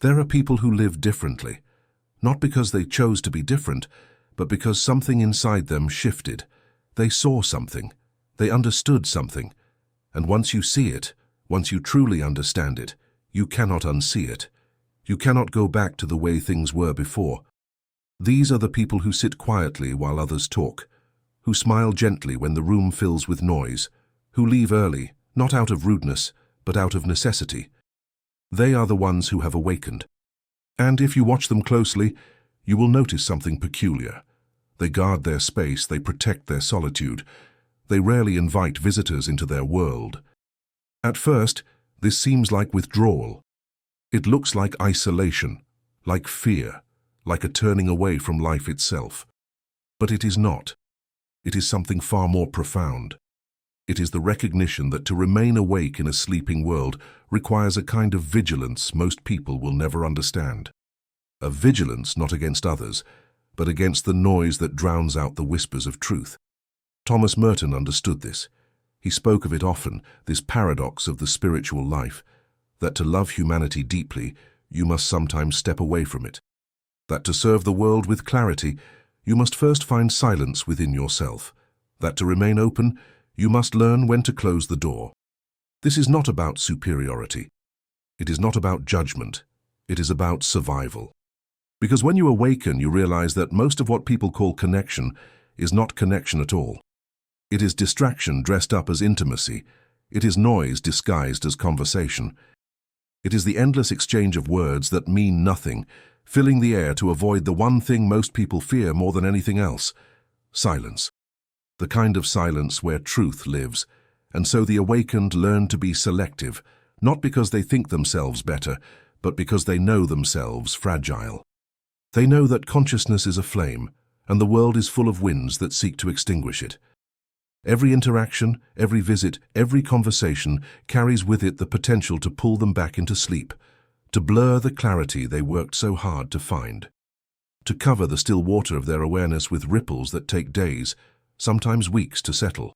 There are people who live differently, not because they chose to be different, but because something inside them shifted. They saw something, they understood something, and once you see it, once you truly understand it, you cannot unsee it. You cannot go back to the way things were before. These are the people who sit quietly while others talk, who smile gently when the room fills with noise, who leave early, not out of rudeness, but out of necessity. They are the ones who have awakened. And if you watch them closely, you will notice something peculiar. They guard their space, they protect their solitude. They rarely invite visitors into their world. At first, this seems like withdrawal. It looks like isolation, like fear, like a turning away from life itself. But it is not. It is something far more profound. It is the recognition that to remain awake in a sleeping world requires a kind of vigilance most people will never understand. A vigilance not against others, but against the noise that drowns out the whispers of truth. Thomas Merton understood this. He spoke of it often, this paradox of the spiritual life, that to love humanity deeply, you must sometimes step away from it. That to serve the world with clarity, you must first find silence within yourself. That to remain open, you must learn when to close the door. This is not about superiority. It is not about judgment. It is about survival. Because when you awaken, you realize that most of what people call connection is not connection at all. It is distraction dressed up as intimacy. It is noise disguised as conversation. It is the endless exchange of words that mean nothing, filling the air to avoid the one thing most people fear more than anything else: silence. The kind of silence where truth lives. And so the awakened learn to be selective, not because they think themselves better, but because they know themselves fragile. They know that consciousness is a flame, and the world is full of winds that seek to extinguish it. Every interaction, every visit, every conversation carries with it the potential to pull them back into sleep, to blur the clarity they worked so hard to find, to cover the still water of their awareness with ripples that take days, sometimes weeks to settle.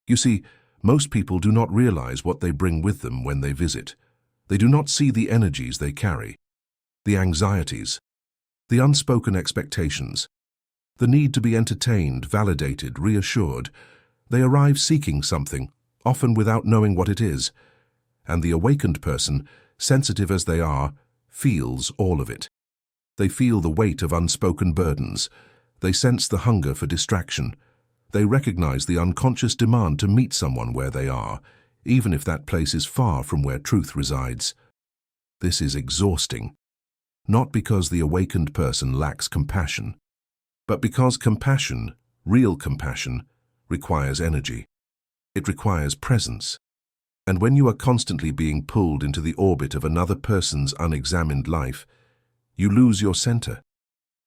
You see, most people do not realize what they bring with them when they visit. They do not see the energies they carry, the anxieties, the unspoken expectations, the need to be entertained, validated, reassured. They arrive seeking something, often without knowing what it is, and the awakened person, sensitive as they are, feels all of it. They feel the weight of unspoken burdens. They sense the hunger for distraction. They recognize the unconscious demand to meet someone where they are, even if that place is far from where truth resides. This is exhausting, not because the awakened person lacks compassion, but because compassion, real compassion, requires energy. It requires presence. And when you are constantly being pulled into the orbit of another person's unexamined life, you lose your center.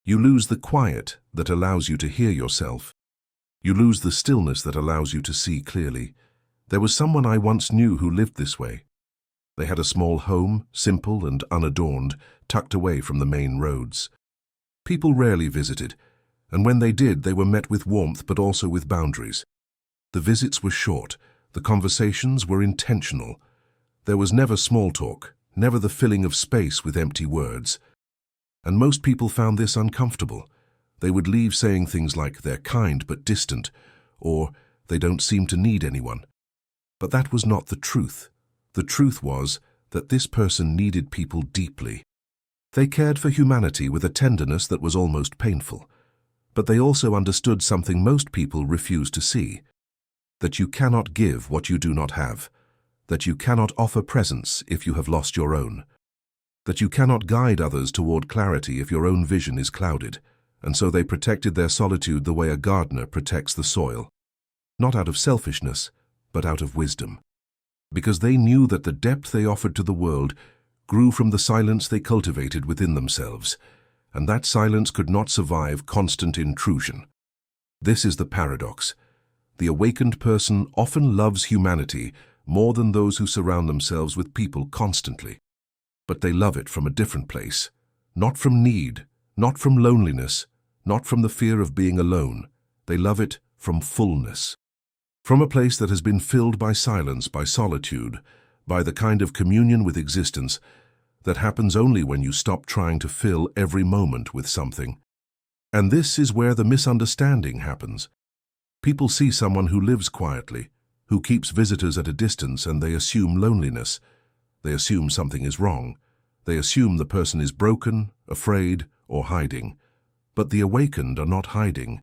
You lose the quiet that allows you to hear yourself. You lose the stillness that allows you to see clearly. There was someone I once knew who lived this way. They had a small home, simple and unadorned, tucked away from the main roads. People rarely visited, and when they did, they were met with warmth but also with boundaries. The visits were short, the conversations were intentional. There was never small talk, never the filling of space with empty words. And most people found this uncomfortable. They would leave saying things like they're kind but distant, or they don't seem to need anyone. But that was not the truth. The truth was that this person needed people deeply. They cared for humanity with a tenderness that was almost painful. But they also understood something most people refuse to see: that you cannot give what you do not have, that you cannot offer presence if you have lost your own, that you cannot guide others toward clarity if your own vision is clouded. And so they protected their solitude the way a gardener protects the soil, not out of selfishness, but out of wisdom, because they knew that the depth they offered to the world grew from the silence they cultivated within themselves, and that silence could not survive constant intrusion. This is the paradox. The awakened person often loves humanity more than those who surround themselves with people constantly. But they love it from a different place, not from need, not from loneliness, not from the fear of being alone. They love it from fullness, from a place that has been filled by silence, by solitude, by the kind of communion with existence that happens only when you stop trying to fill every moment with something. And this is where the misunderstanding happens. People see someone who lives quietly, who keeps visitors at a distance, and they assume loneliness. They assume something is wrong. They assume the person is broken, afraid, or hiding. But the awakened are not hiding.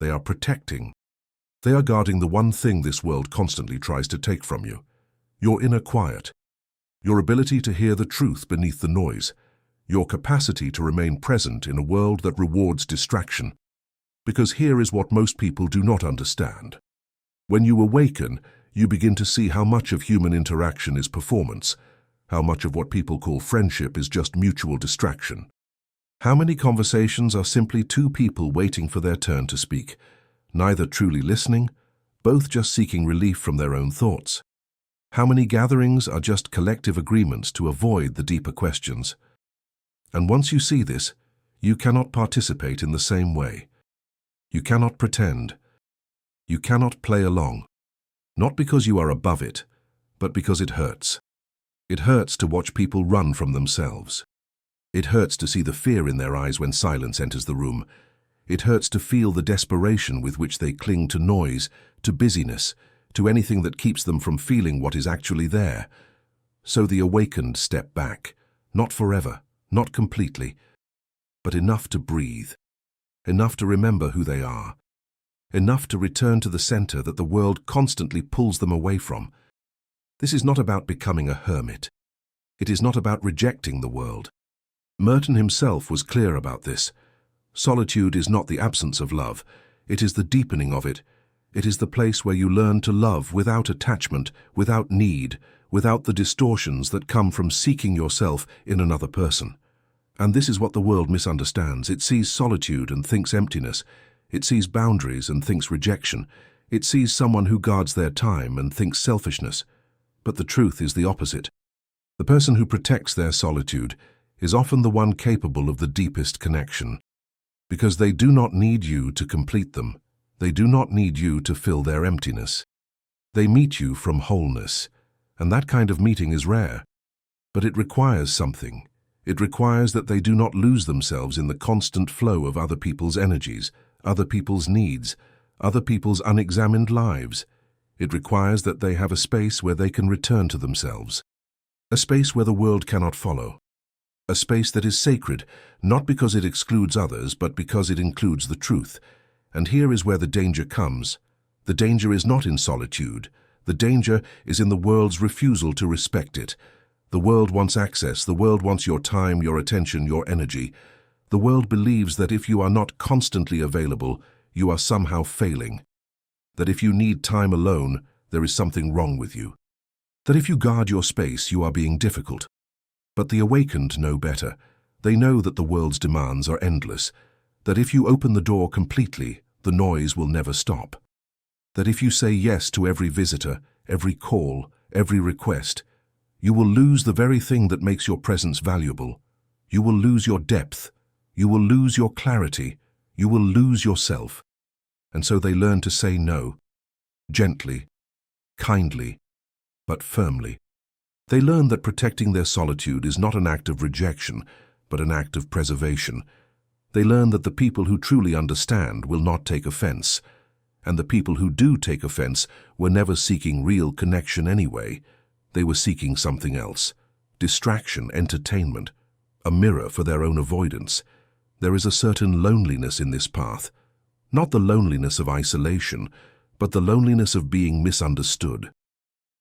They are protecting. They are guarding the one thing this world constantly tries to take from you: your inner quiet, your ability to hear the truth beneath the noise, your capacity to remain present in a world that rewards distraction. Because here is what most people do not understand. When you awaken, you begin to see how much of human interaction is performance, how much of what people call friendship is just mutual distraction. How many conversations are simply two people waiting for their turn to speak, neither truly listening, both just seeking relief from their own thoughts? How many gatherings are just collective agreements to avoid the deeper questions? And once you see this, you cannot participate in the same way. You cannot pretend. You cannot play along. Not because you are above it, but because it hurts. It hurts to watch people run from themselves. It hurts to see the fear in their eyes when silence enters the room. It hurts to feel the desperation with which they cling to noise, to busyness, to anything that keeps them from feeling what is actually there. So the awakened step back, not forever, not completely, but enough to breathe, enough to remember who they are, enough to return to the center that the world constantly pulls them away from. This is not about becoming a hermit. It is not about rejecting the world. Merton himself was clear about this. Solitude is not the absence of love. It is the deepening of it. It is the place where you learn to love without attachment, without need, without the distortions that come from seeking yourself in another person. And this is what the world misunderstands. It sees solitude and thinks emptiness. It sees boundaries and thinks rejection. It sees someone who guards their time and thinks selfishness. But the truth is the opposite. The person who protects their solitude is often the one capable of the deepest connection. Because they do not need you to complete them. They do not need you to fill their emptiness. They meet you from wholeness, and that kind of meeting is rare. But it requires something. It requires that they do not lose themselves in the constant flow of other people's energies, other people's needs, other people's unexamined lives. It requires that they have a space where they can return to themselves. A space where the world cannot follow. A space that is sacred, not because it excludes others, but because it includes the truth. And here is where the danger comes. The danger is not in solitude. The danger is in the world's refusal to respect it. The world wants access. The world wants your time, your attention, your energy. The world believes that if you are not constantly available, you are somehow failing. That if you need time alone, there is something wrong with you. That if you guard your space, you are being difficult. But the awakened know better. They know that the world's demands are endless. That if you open the door completely, the noise will never stop. That if you say yes to every visitor, every call, every request, you will lose the very thing that makes your presence valuable. You will lose your depth. You will lose your clarity. You will lose yourself. And so they learn to say no, gently, kindly, but firmly. They learn that protecting their solitude is not an act of rejection, but an act of preservation. They learn that the people who truly understand will not take offense, and the people who do take offense were never seeking real connection anyway. They were seeking something else: distraction, entertainment, a mirror for their own avoidance. There is a certain loneliness in this path, not the loneliness of isolation, but the loneliness of being misunderstood,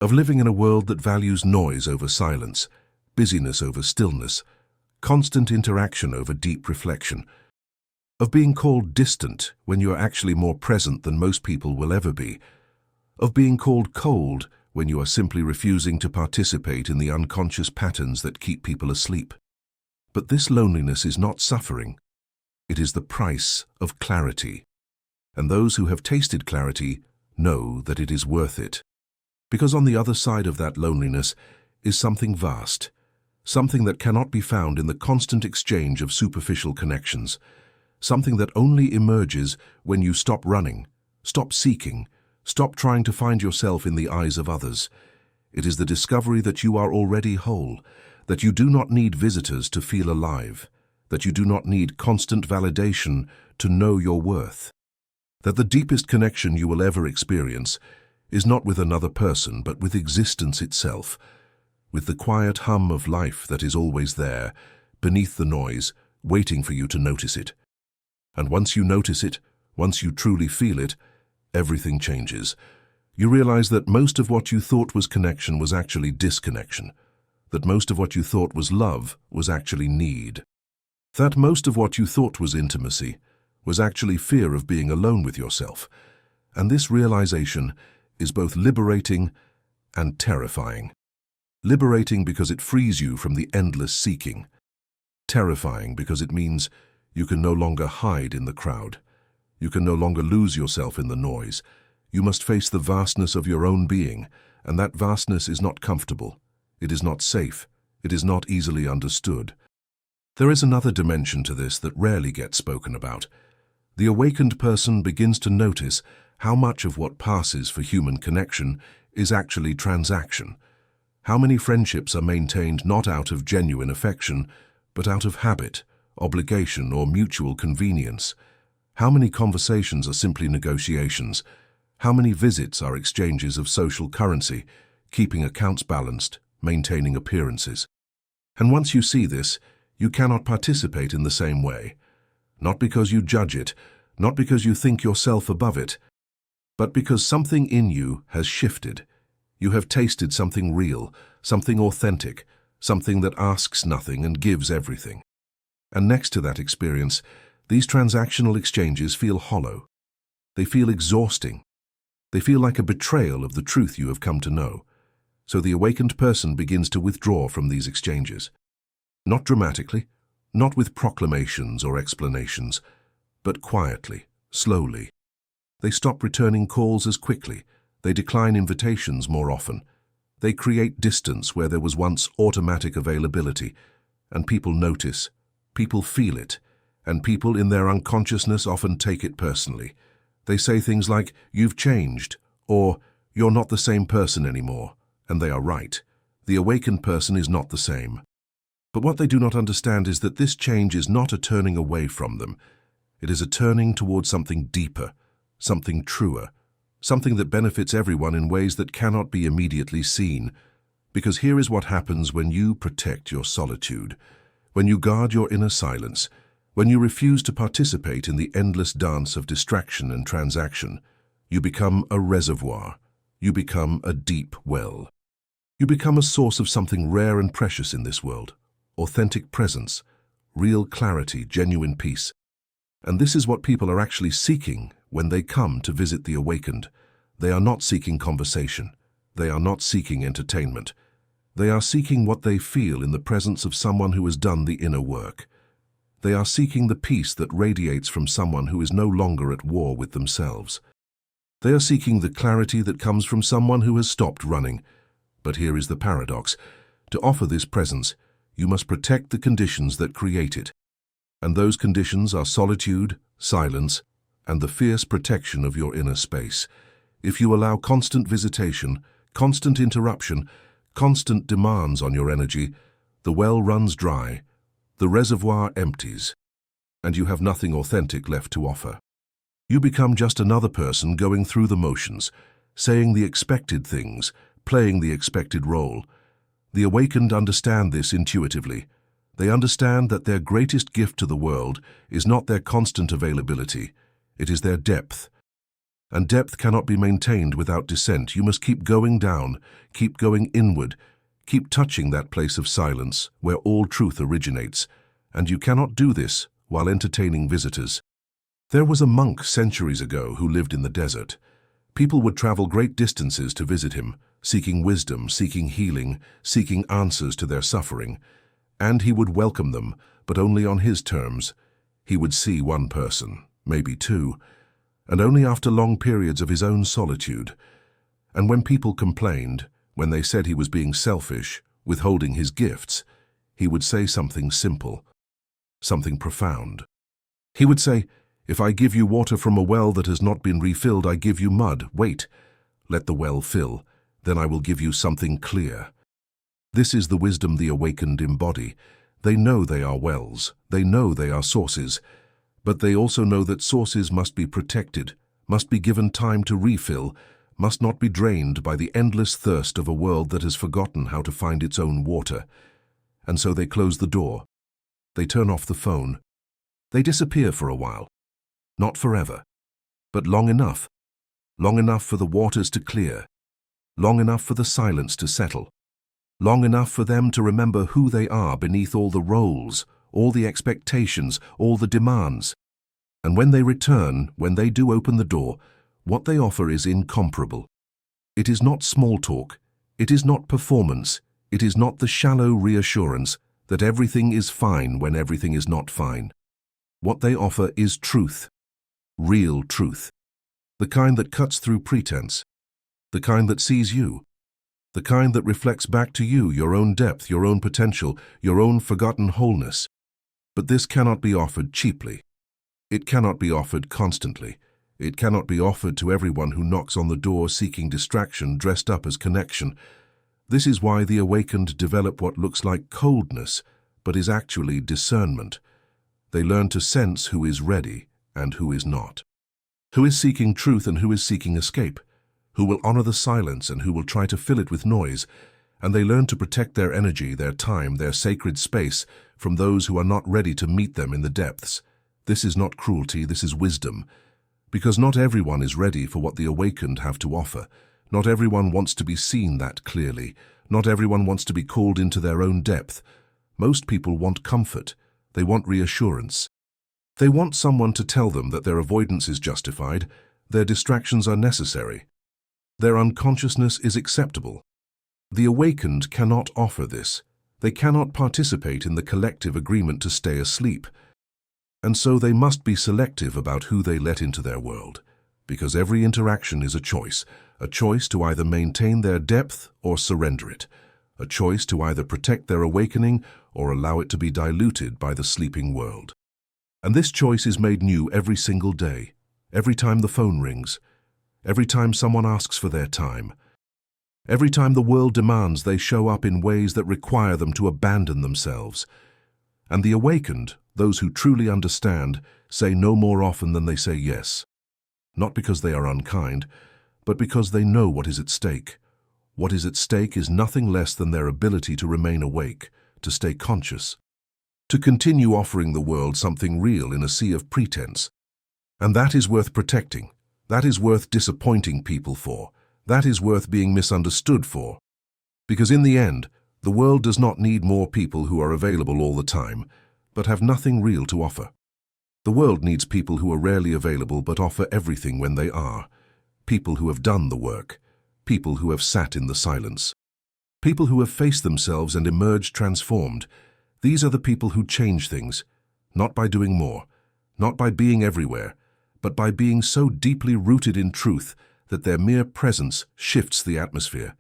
of living in a world that values noise over silence, busyness over stillness, constant interaction over deep reflection, of being called distant when you are actually more present than most people will ever be, of being called cold when you are simply refusing to participate in the unconscious patterns that keep people asleep. But this loneliness is not suffering. It is the price of clarity. And those who have tasted clarity know that it is worth it. Because on the other side of that loneliness is something vast, something that cannot be found in the constant exchange of superficial connections, something that only emerges when you stop running, stop seeking, stop trying to find yourself in the eyes of others. It is the discovery that you are already whole, that you do not need visitors to feel alive, that you do not need constant validation to know your worth, that the deepest connection you will ever experience is not with another person but with existence itself, with the quiet hum of life that is always there, beneath the noise, waiting for you to notice it. And once you notice it, once you truly feel it, everything changes. You realize that most of what you thought was connection was actually disconnection, that most of what you thought was love was actually need, that most of what you thought was intimacy was actually fear of being alone with yourself. And this realization is both liberating and terrifying. Liberating because it frees you from the endless seeking. Terrifying because it means you can no longer hide in the crowd. You can no longer lose yourself in the noise. You must face the vastness of your own being, and that vastness is not comfortable. It is not safe. It is not easily understood. There is another dimension to this that rarely gets spoken about. The awakened person begins to notice how much of what passes for human connection is actually transaction. How many friendships are maintained not out of genuine affection, but out of habit, obligation, or mutual convenience? How many conversations are simply negotiations? How many visits are exchanges of social currency, keeping accounts balanced, maintaining appearances? And once you see this, you cannot participate in the same way. Not because you judge it, not because you think yourself above it, but because something in you has shifted. You have tasted something real, something authentic, something that asks nothing and gives everything. And next to that experience, these transactional exchanges feel hollow. They feel exhausting. They feel like a betrayal of the truth you have come to know. So the awakened person begins to withdraw from these exchanges. Not dramatically, not with proclamations or explanations, but quietly, slowly. They stop returning calls as quickly. They decline invitations more often. They create distance where there was once automatic availability, and people notice, people feel it, and people in their unconsciousness often take it personally. They say things like, "You've changed," or "You're not the same person anymore," and they are right. The awakened person is not the same. But what they do not understand is that this change is not a turning away from them. It is a turning towards something deeper, something truer, something that benefits everyone in ways that cannot be immediately seen. Because here is what happens when you protect your solitude, when you guard your inner silence, when you refuse to participate in the endless dance of distraction and transaction. You become a reservoir. You become a deep well. You become a source of something rare and precious in this world. Authentic presence, real clarity, genuine peace. And this is what people are actually seeking when they come to visit the awakened. They are not seeking conversation. They are not seeking entertainment. They are seeking what they feel in the presence of someone who has done the inner work. They are seeking the peace that radiates from someone who is no longer at war with themselves. They are seeking the clarity that comes from someone who has stopped running. But here is the paradox. To offer this presence, you must protect the conditions that create it. And those conditions are solitude, silence, and the fierce protection of your inner space. If you allow constant visitation, constant interruption, constant demands on your energy, the well runs dry, the reservoir empties, and you have nothing authentic left to offer. You become just another person going through the motions, saying the expected things, playing the expected role. The awakened understand this intuitively. They understand that their greatest gift to the world is not their constant availability, it is their depth. And depth cannot be maintained without descent. You must keep going down, keep going inward, keep touching that place of silence where all truth originates. And you cannot do this while entertaining visitors. There was a monk centuries ago who lived in the desert. People would travel great distances to visit him, seeking wisdom, seeking healing, seeking answers to their suffering. And he would welcome them, but only on his terms. He would see one person, maybe two, and only after long periods of his own solitude. And when people complained, when they said he was being selfish, withholding his gifts, he would say something simple, something profound. He would say, "If I give you water from a well that has not been refilled, I give you mud. Wait, let the well fill, then I will give you something clear." This is the wisdom the awakened embody. They know they are wells, they know they are sources, but they also know that sources must be protected, must be given time to refill, must not be drained by the endless thirst of a world that has forgotten how to find its own water. And so they close the door. They turn off the phone. They disappear for a while. Not forever, but long enough for the waters to clear, long enough for the silence to settle, long enough for them to remember who they are beneath all the roles, all the expectations, all the demands. And when they return, when they do open the door, what they offer is incomparable. It is not small talk, it is not performance, it is not the shallow reassurance that everything is fine when everything is not fine. What they offer is truth, real truth, the kind that cuts through pretense, the kind that sees you, the kind that reflects back to you your own depth, your own potential, your own forgotten wholeness. But this cannot be offered cheaply. It cannot be offered constantly. It cannot be offered to everyone who knocks on the door seeking distraction dressed up as connection. This is why the awakened develop what looks like coldness, but is actually discernment. They learn to sense who is ready and who is not, who is seeking truth and who is seeking escape, who will honor the silence and who will try to fill it with noise, and they learn to protect their energy, their time, their sacred space from those who are not ready to meet them in the depths. This is not cruelty, this is wisdom. Because not everyone is ready for what the awakened have to offer. Not everyone wants to be seen that clearly. Not everyone wants to be called into their own depth. Most people want comfort. They want reassurance. They want someone to tell them that their avoidance is justified, their distractions are necessary, their unconsciousness is acceptable. The awakened cannot offer this. They cannot participate in the collective agreement to stay asleep. And so they must be selective about who they let into their world, because every interaction is a choice to either maintain their depth or surrender it, a choice to either protect their awakening or allow it to be diluted by the sleeping world. And this choice is made new every single day, every time the phone rings, every time someone asks for their time, every time the world demands they show up in ways that require them to abandon themselves. And the awakened, those who truly understand, say no more often than they say yes. Not because they are unkind, but because they know what is at stake. What is at stake is nothing less than their ability to remain awake, to stay conscious, to continue offering the world something real in a sea of pretense. And that is worth protecting. That is worth disappointing people for. That is worth being misunderstood for. Because in the end, the world does not need more people who are available all the time, but have nothing real to offer. The world needs people who are rarely available but offer everything when they are. People who have done the work. People who have sat in the silence. People who have faced themselves and emerged transformed. These are the people who change things, not by doing more, not by being everywhere, but by being so deeply rooted in truth that their mere presence shifts the atmosphere.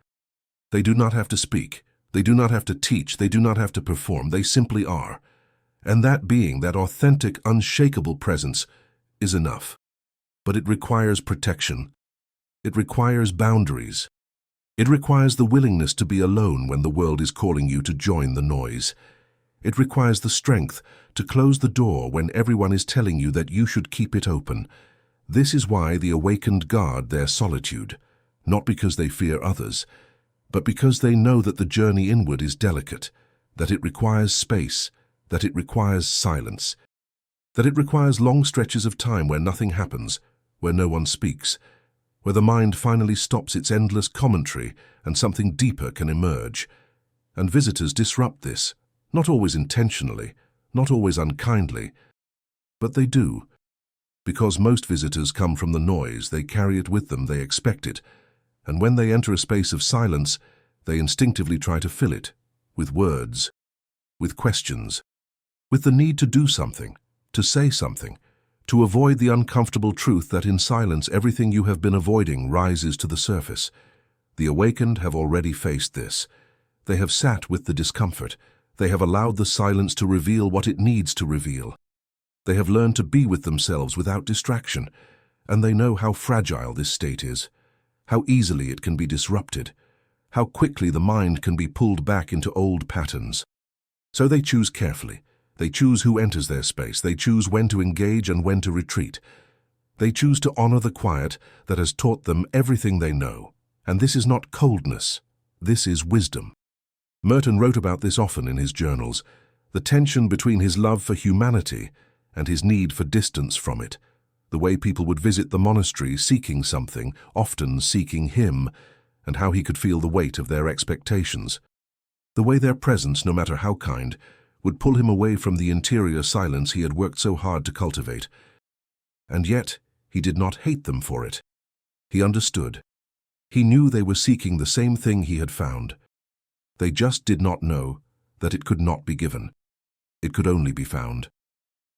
They do not have to speak. They do not have to teach. They do not have to perform. They simply are. And that being, that authentic, unshakable presence, is enough. But it requires protection. It requires boundaries. It requires the willingness to be alone when the world is calling you to join the noise. It requires the strength to close the door when everyone is telling you that you should keep it open. This is why the awakened guard their solitude, not because they fear others, but because they know that the journey inward is delicate, that it requires space, that it requires silence, that it requires long stretches of time where nothing happens, where no one speaks, where the mind finally stops its endless commentary and something deeper can emerge. And visitors disrupt this, not always intentionally, not always unkindly, but they do. Because most visitors come from the noise, they carry it with them, they expect it, and when they enter a space of silence, they instinctively try to fill it with words, with questions, with the need to do something, to say something, to avoid the uncomfortable truth that in silence everything you have been avoiding rises to the surface. The awakened have already faced this. They have sat with the discomfort. They have allowed the silence to reveal what it needs to reveal. They have learned to be with themselves without distraction, and they know how fragile this state is, how easily it can be disrupted. how quickly the mind can be pulled back into old patterns. So they choose carefully. They choose who enters their space. They choose when to engage and when to retreat. They choose to honor the quiet that has taught them everything they know. And this is not coldness. This is wisdom. Merton wrote about this often in his journals, the tension between his love for humanity and his need for distance from it, the way people would visit the monastery seeking something, often seeking him, and how he could feel the weight of their expectations, the way their presence, no matter how kind, would pull him away from the interior silence he had worked so hard to cultivate. And yet, he did not hate them for it. He understood. He knew they were seeking the same thing he had found. They just did not know that it could not be given. It could only be found.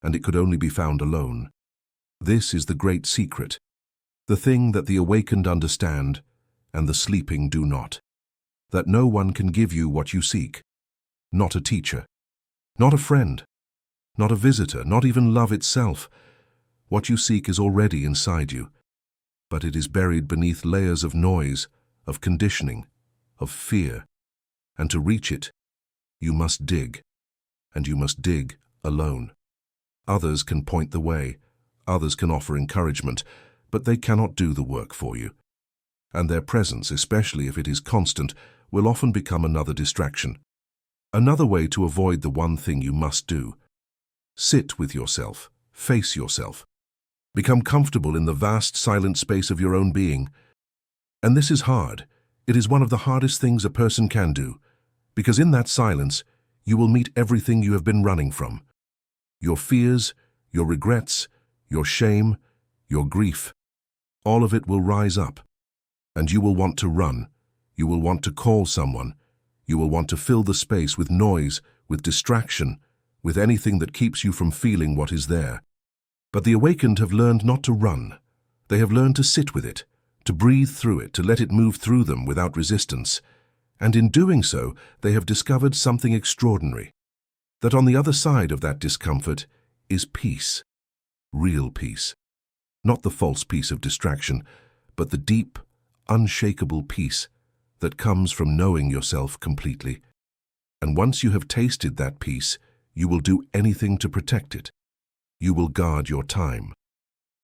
And it could only be found alone. This is the great secret, the thing that the awakened understand and the sleeping do not. That no one can give you what you seek. Not a teacher. Not a friend. Not a visitor. Not even love itself. What you seek is already inside you. But it is buried beneath layers of noise, of conditioning, of fear. And to reach it, you must dig. And you must dig alone. Others can point the way. Others can offer encouragement, but they cannot do the work for you. And their presence, especially if it is constant, will often become another distraction. Another way to avoid the one thing you must do. Sit with yourself. Face yourself. Become comfortable in the vast silent space of your own being. And this is hard. It is one of the hardest things a person can do, because in that silence, you will meet everything you have been running from. Your fears, your regrets, your shame, your grief. All of it will rise up. And you will want to run. You will want to call someone. You will want to fill the space with noise, with distraction, with anything that keeps you from feeling what is there. But the awakened have learned not to run. They have learned to sit with it, to breathe through it, to let it move through them without resistance. And in doing so, they have discovered something extraordinary. That on the other side of that discomfort is peace. Real peace. Not the false peace of distraction, but the deep, unshakable peace that comes from knowing yourself completely. And once you have tasted that peace, you will do anything to protect it. You will guard your time.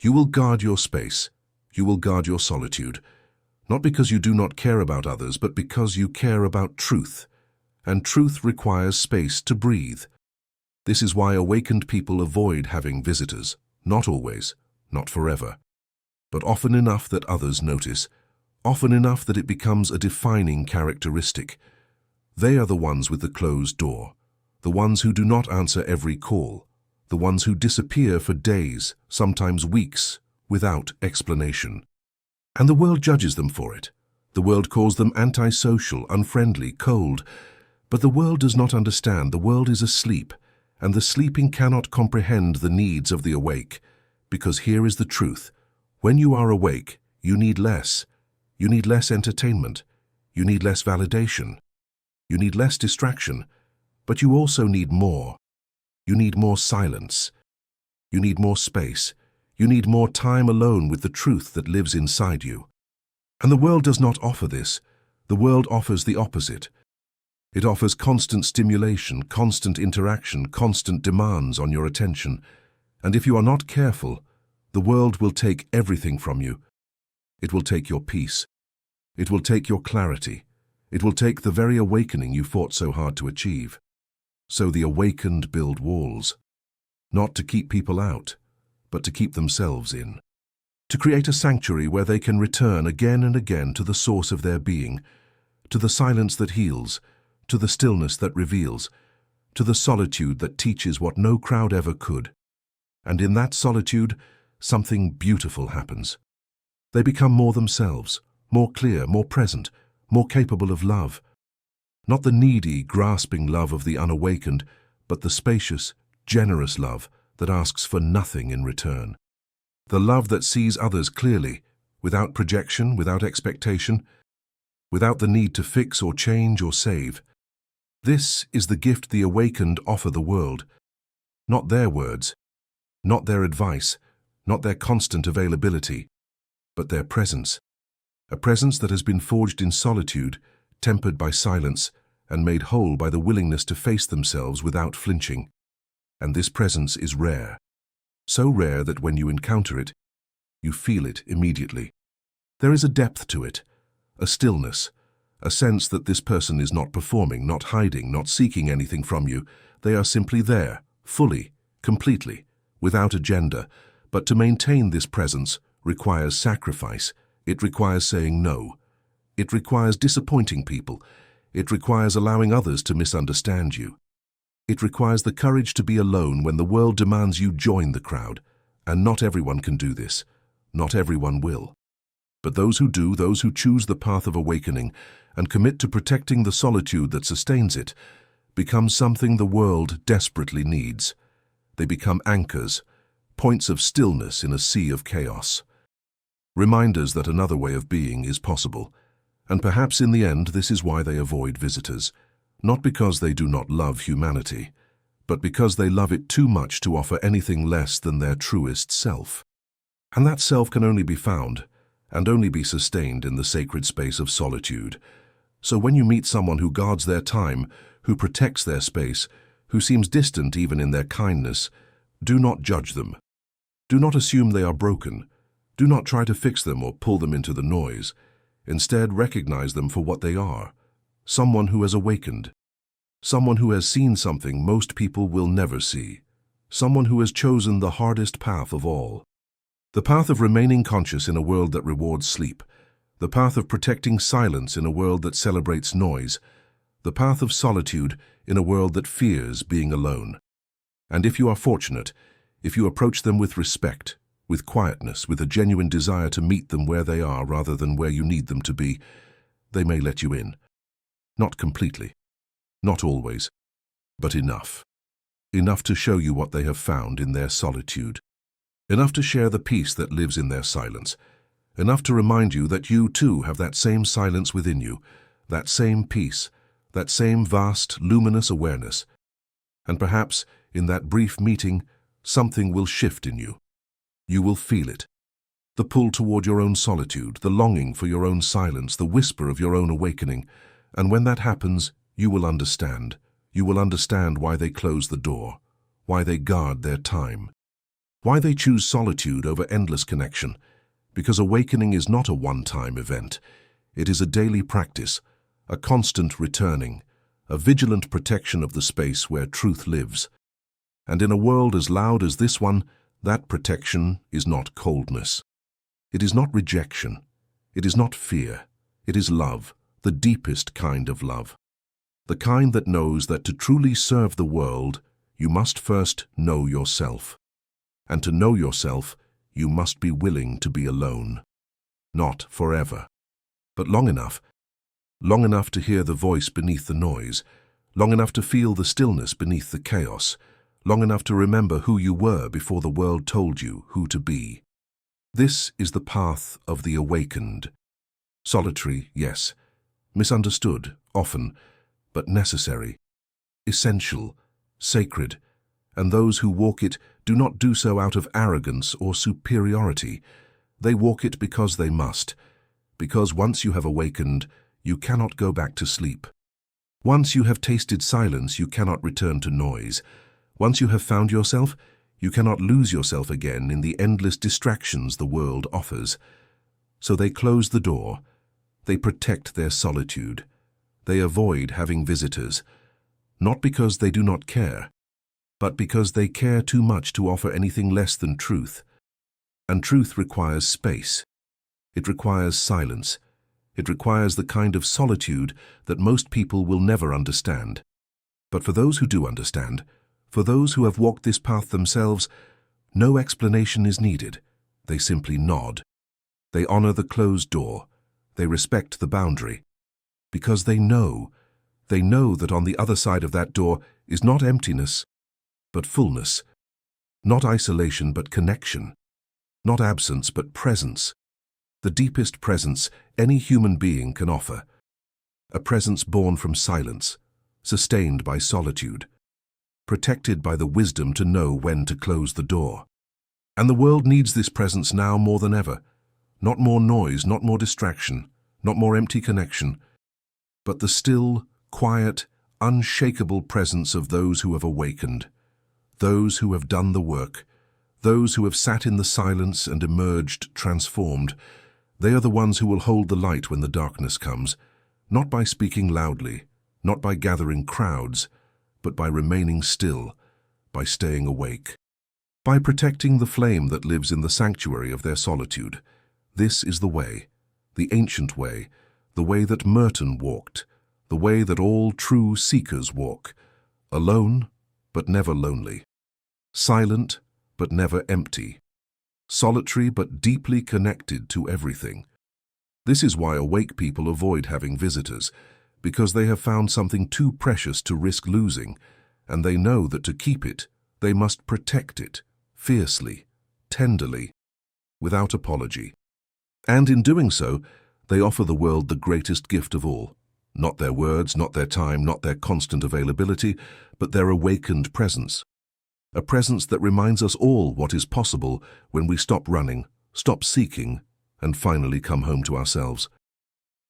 You will guard your space. You will guard your solitude. Not because you do not care about others, but because you care about truth. And truth requires space to breathe. This is why awakened people avoid having visitors. Not always, not forever. But often enough that others notice. Often enough that it becomes a defining characteristic. They are the ones with the closed door. The ones who do not answer every call. The ones who disappear for days, sometimes weeks, without explanation. And the world judges them for it. The world calls them antisocial, unfriendly, cold. But the world does not understand. The world is asleep, and the sleeping cannot comprehend the needs of the awake. Because here is the truth. When you are awake, you need less. You need less entertainment. You need less validation. You need less distraction. But you also need more. You need more silence. You need more space. You need more time alone with the truth that lives inside you. And the world does not offer this. The world offers the opposite. It offers constant stimulation, constant interaction, constant demands on your attention. And if you are not careful, the world will take everything from you. It will take your peace. It will take your clarity. It will take the very awakening you fought so hard to achieve. So the awakened build walls, not to keep people out, but to keep themselves in. To create a sanctuary where they can return again and again to the source of their being, to the silence that heals, to the stillness that reveals, to the solitude that teaches what no crowd ever could. And in that solitude, something beautiful happens. They become more themselves, more clear, more present, more capable of love. Not the needy, grasping love of the unawakened, but the spacious, generous love that asks for nothing in return. The love that sees others clearly, without projection, without expectation, without the need to fix or change or save. This is the gift the awakened offer the world. Not their words, not their advice, not their constant availability, but their presence. A presence that has been forged in solitude, tempered by silence, and made whole by the willingness to face themselves without flinching. And this presence is rare. So rare that when you encounter it, you feel it immediately. There is a depth to it, a stillness, a sense that this person is not performing, not hiding, not seeking anything from you. They are simply there, fully, completely, without agenda. But to maintain this presence requires sacrifice. It requires saying no. It requires disappointing people. It requires allowing others to misunderstand you. It requires the courage to be alone when the world demands you join the crowd. And not everyone can do this. Not everyone will. But those who do, those who choose the path of awakening and commit to protecting the solitude that sustains it, become something the world desperately needs. They become anchors, points of stillness in a sea of chaos. Reminders that another way of being is possible. And perhaps in the end this is why they avoid visitors. Not because they do not love humanity, but because they love it too much to offer anything less than their truest self. And that self can only be found, and only be sustained in the sacred space of solitude. So when you meet someone who guards their time, who protects their space, who seems distant even in their kindness, do not judge them. Do not assume they are broken. Do not try to fix them or pull them into the noise. Instead, recognize them for what they are. Someone who has awakened. Someone who has seen something most people will never see. Someone who has chosen the hardest path of all. The path of remaining conscious in a world that rewards sleep. The path of protecting silence in a world that celebrates noise. The path of solitude in a world that fears being alone. And if you are fortunate, if you approach them with respect, with quietness, with a genuine desire to meet them where they are rather than where you need them to be, they may let you in. Not completely, not always, but enough. Enough to show you what they have found in their solitude. Enough to share the peace that lives in their silence. Enough to remind you that you too have that same silence within you, that same peace, that same vast, luminous awareness. And perhaps, in that brief meeting, something will shift in you. You will feel it. The pull toward your own solitude, the longing for your own silence, the whisper of your own awakening. And when that happens, you will understand. You will understand why they close the door, why they guard their time, why they choose solitude over endless connection. Because awakening is not a one-time event. It is a daily practice, a constant returning, a vigilant protection of the space where truth lives. And in a world as loud as this one, that protection is not coldness. It is not rejection. It is not fear. It is love, the deepest kind of love. The kind that knows that to truly serve the world, you must first know yourself. And to know yourself, you must be willing to be alone. Not forever, but long enough to hear the voice beneath the noise, long enough to feel the stillness beneath the chaos, long enough to remember who you were before the world told you who to be. This is the path of the awakened. Solitary, yes. Misunderstood, often, but necessary. Essential, sacred. And those who walk it do not do so out of arrogance or superiority. They walk it because they must. Because once you have awakened, you cannot go back to sleep. Once you have tasted silence, you cannot return to noise. Once you have found yourself, you cannot lose yourself again in the endless distractions the world offers. So they close the door. They protect their solitude. They avoid having visitors. Not because they do not care, but because they care too much to offer anything less than truth. And truth requires space. It requires silence. It requires the kind of solitude that most people will never understand. But for those who do understand, for those who have walked this path themselves, no explanation is needed. They simply nod. They honor the closed door. They respect the boundary. Because they know that on the other side of that door is not emptiness, but fullness. Not isolation, but connection. Not absence, but presence. The deepest presence any human being can offer. A presence born from silence, sustained by solitude, protected by the wisdom to know when to close the door. And the world needs this presence now more than ever. Not more noise, not more distraction, not more empty connection, but the still, quiet, unshakable presence of those who have awakened, those who have done the work, those who have sat in the silence and emerged transformed. They are the ones who will hold the light when the darkness comes, not by speaking loudly, not by gathering crowds, but by remaining still, by staying awake, by protecting the flame that lives in the sanctuary of their solitude. This is the way, the ancient way, the way that Merton walked, the way that all true seekers walk, alone but never lonely, silent but never empty, solitary but deeply connected to everything. This is why awake people avoid having visitors, because they have found something too precious to risk losing, and they know that to keep it, they must protect it, fiercely, tenderly, without apology. And in doing so, they offer the world the greatest gift of all. Not their words, not their time, not their constant availability, but their awakened presence. A presence that reminds us all what is possible when we stop running, stop seeking, and finally come home to ourselves.